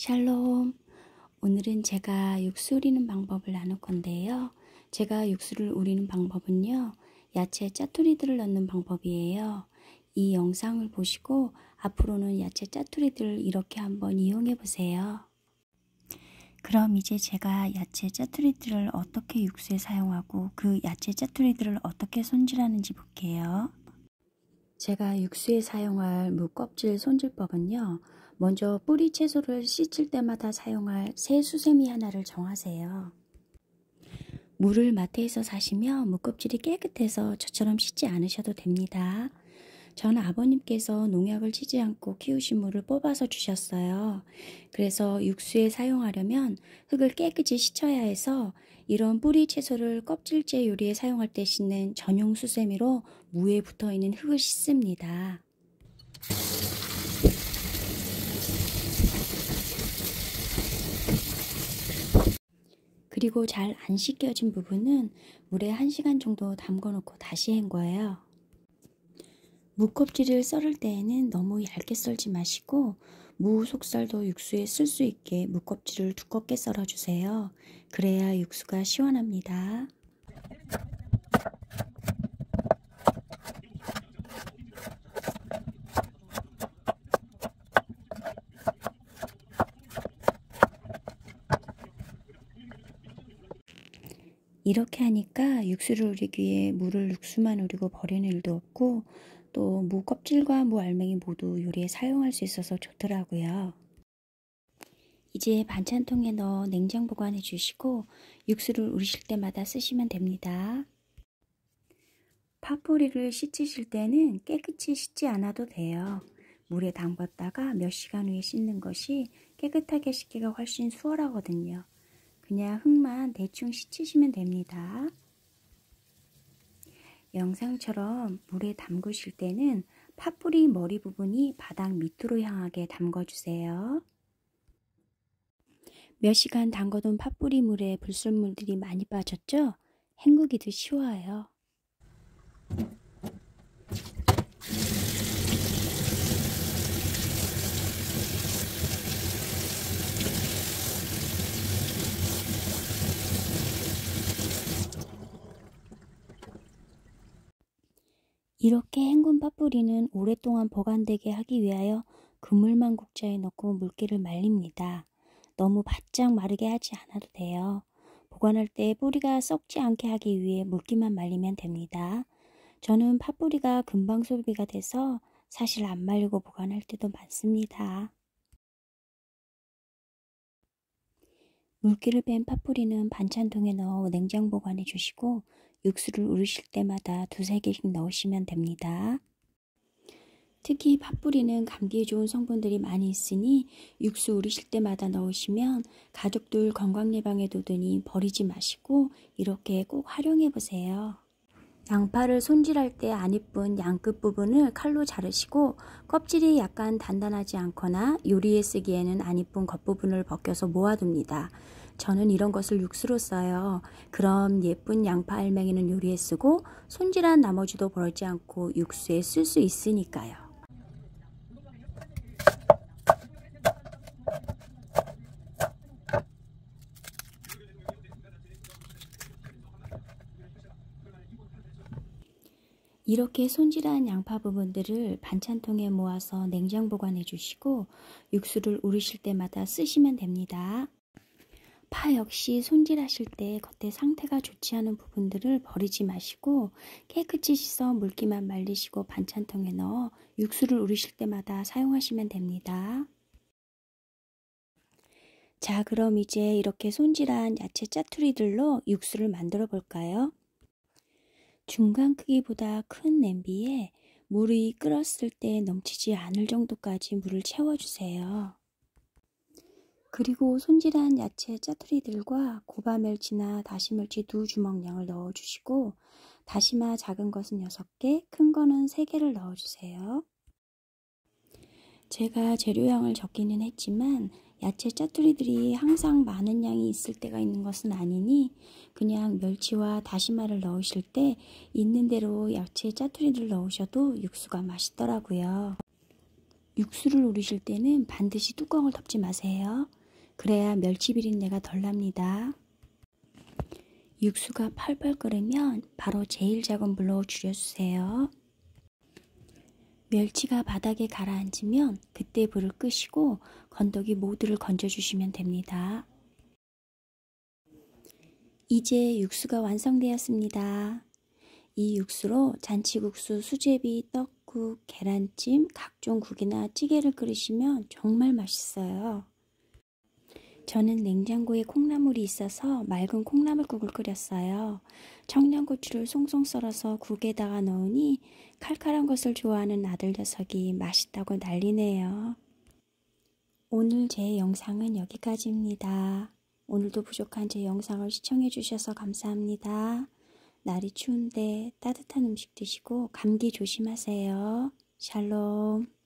샬롬. 오늘은 제가 육수 우리는 방법을 나눌 건데요. 제가 육수를 우리는 방법은요, 야채 짜투리들을 넣는 방법이에요. 이 영상을 보시고 앞으로는 야채 짜투리들을 이렇게 한번 이용해 보세요. 그럼 이제 제가 야채 짜투리들을 어떻게 육수에 사용하고 그 야채 짜투리들을 어떻게 손질하는지 볼게요. 제가 육수에 사용할 무껍질 손질법은요, 먼저 뿌리 채소를 씻을 때마다 사용할 새 수세미 하나를 정하세요. 물을 마트에서 사시면 무껍질이 깨끗해서 저처럼 씻지 않으셔도 됩니다. 저는 아버님께서 농약을 치지 않고 키우신 물을 뽑아서 주셨어요. 그래서 육수에 사용하려면 흙을 깨끗이 씻어야 해서 이런 뿌리 채소를 껍질째 요리에 사용할 때 씻는 전용 수세미로 무에 붙어있는 흙을 씻습니다. 그리고 잘 안 씻겨진 부분은 물에 1시간 정도 담궈 놓고 다시 헹궈요. 무 껍질을 썰을 때에는 너무 얇게 썰지 마시고 무 속살도 육수에 쓸 수 있게 무 껍질을 두껍게 썰어주세요. 그래야 육수가 시원합니다. 이렇게 하니까 육수를 우리기 위해 무를 육수만 우리고 버리는 일도 없고 또 무 껍질과 무 알맹이 모두 요리에 사용할 수 있어서 좋더라고요. 이제 반찬통에 넣어 냉장 보관해 주시고 육수를 우리실 때마다 쓰시면 됩니다. 파뿌리를 씻으실 때는 깨끗이 씻지 않아도 돼요. 물에 담갔다가 몇 시간 후에 씻는 것이 깨끗하게 씻기가 훨씬 수월하거든요. 그냥 흙만 대충 씻으시면 됩니다. 영상처럼 물에 담그실 때는 파뿌리 머리 부분이 바닥 밑으로 향하게 담궈주세요. 몇 시간 담궈둔 파뿌리 물에 불순물들이 많이 빠졌죠? 헹구기도 쉬워요. 이렇게 헹군 파뿌리는 오랫동안 보관되게 하기 위하여 그물망 국자에 넣고 물기를 말립니다. 너무 바짝 마르게 하지 않아도 돼요. 보관할 때 뿌리가 썩지 않게 하기 위해 물기만 말리면 됩니다. 저는 파뿌리가 금방 소비가 돼서 사실 안 말리고 보관할 때도 많습니다. 물기를 뺀 파뿌리는 반찬통에 넣어 냉장 보관해 주시고 육수를 우리실 때마다 2~3개씩 넣으시면 됩니다. 특히 파뿌리는 감기에 좋은 성분들이 많이 있으니 육수 우리실 때마다 넣으시면 가족들 건강 예방에 도드니 버리지 마시고 이렇게 꼭 활용해 보세요. 양파를 손질할 때 안 이쁜 양끝 부분을 칼로 자르시고 껍질이 약간 단단하지 않거나 요리에 쓰기에는 안 이쁜 겉부분을 벗겨서 모아둡니다. 저는 이런 것을 육수로 써요. 그럼 예쁜 양파 알맹이는 요리에 쓰고 손질한 나머지도 버리지 않고 육수에 쓸 수 있으니까요. 이렇게 손질한 양파 부분들을 반찬통에 모아서 냉장 보관해 주시고 육수를 우리실 때마다 쓰시면 됩니다. 파 역시 손질하실 때 겉에 상태가 좋지 않은 부분들을 버리지 마시고 깨끗이 씻어 물기만 말리시고 반찬통에 넣어 육수를 우리실 때마다 사용하시면 됩니다. 자, 그럼 이제 이렇게 손질한 야채 짜투리들로 육수를 만들어 볼까요? 중간 크기보다 큰 냄비에 물이 끓었을 때 넘치지 않을 정도까지 물을 채워주세요. 그리고 손질한 야채 짜투리들과 고바 멸치나 다시 멸치 2주먹량을 넣어주시고 다시마 작은 것은 6개, 큰 거는 3개를 넣어주세요. 제가 재료량을 적기는 했지만 야채 짜투리들이 항상 많은 양이 있을 때가 있는 것은 아니니 그냥 멸치와 다시마를 넣으실 때 있는 대로 야채 짜투리를 넣으셔도 육수가 맛있더라고요. 육수를 우리실 때는 반드시 뚜껑을 덮지 마세요. 그래야 멸치 비린내가 덜 납니다. 육수가 펄펄 끓으면 바로 제일 작은 불로 줄여주세요. 멸치가 바닥에 가라앉으면 그때 불을 끄시고 건더기 모두를 건져주시면 됩니다. 이제 육수가 완성되었습니다. 이 육수로 잔치국수, 수제비, 떡국, 계란찜, 각종 국이나 찌개를 끓이시면 정말 맛있어요. 저는 냉장고에 콩나물이 있어서 맑은 콩나물국을 끓였어요. 청양고추를 송송 썰어서 국에다가 넣으니 칼칼한 것을 좋아하는 아들 녀석이 맛있다고 난리네요. 오늘 제 영상은 여기까지입니다. 오늘도 부족한 제 영상을 시청해 주셔서 감사합니다. 날이 추운데 따뜻한 음식 드시고 감기 조심하세요. 샬롬.